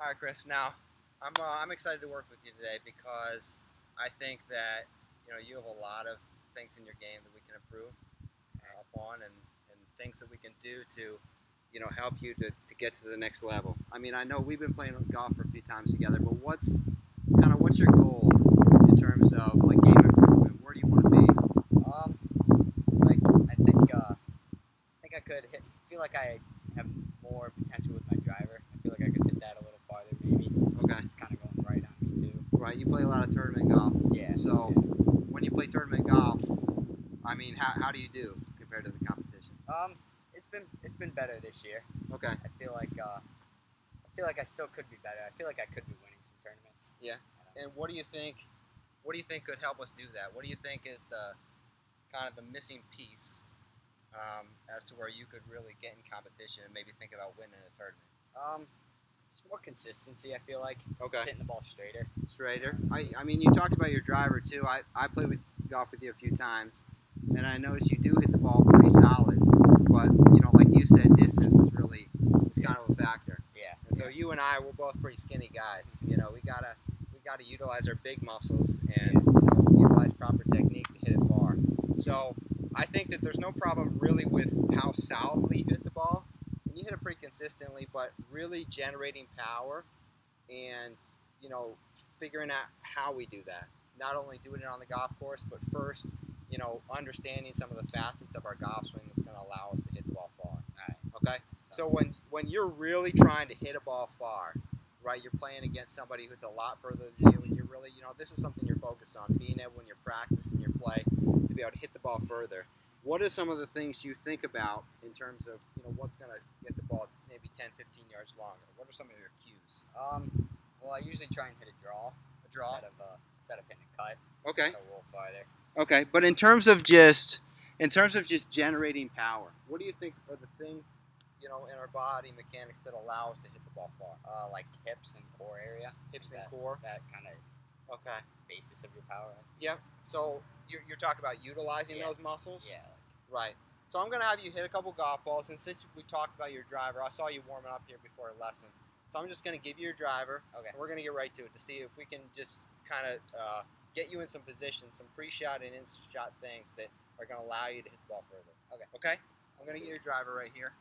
All right, Chris. Now, I'm excited to work with you today because I think that you have a lot of things in your game that we can improve upon, and things that we can do to help you to get to the next level. I mean, I know we've been playing golf for a few times together, but what's your goal in terms of like game improvement? Where do you want to be? Um, like I think I could hit. Feel like I have more potential with my driver. I feel like I could hit that a little farther, maybe. Okay. It's kind of going right on me too. Right. You play a lot of tournament golf. Yeah. So Yeah. when you play tournament golf, I mean, how do you do compared to the competition? It's been better this year. Okay. I feel like I still could be better. I feel like I could be winning some tournaments. Yeah. And what do you think? What do you think could help us do that? What do you think is the kind of the missing piece as to where you could really get in competition and maybe think about winning a tournament? Just more consistency. I feel like Okay. just hitting the ball straighter. Straighter. I mean, you talked about your driver too. I played with golf with you a few times, and I noticed you do hit the ball pretty solid. But like you said, distance is really it's kind of a factor. Yeah. And so you and I, we're both pretty skinny guys. We gotta utilize our big muscles and utilize proper technique to hit it far. So I think that there's no problem really with how solidly you hit the ball. And you hit it pretty consistently, but really generating power and you know figuring out how we do that. Not only doing it on the golf course, but first understanding some of the facets of our golf swing that's going to allow us to hit the ball far. All right. Okay. So when you're really trying to hit a ball far, right, you're playing against somebody who's a lot further than you, and you're really this is something you're focused on, being able when you're practicing your play to be able to hit the ball further. What are some of the things you think about in terms of what's going to get the ball maybe 10, 15 yards longer? What are some of your cues? Well, I usually try and hit a draw. A draw. Instead of hitting a cut. Okay. A roll farther. Okay, but in terms of just generating power, what do you think are the things in our body mechanics that allow us to hit the ball far? Like hips and core area. Hips and core. That kind of Okay. basis of your power. Yep. So you're talking about utilizing those muscles. Yeah. Right. So I'm gonna have you hit a couple golf balls, and since we talked about your driver, I saw you warming up here before a lesson. So I'm just gonna give you your driver. Okay. And we're gonna get right to it to see if we can just kind of get you in some positions, some pre-shot and in-shot things that are gonna allow you to hit the ball further. Okay. Okay. I'm gonna get your driver right here.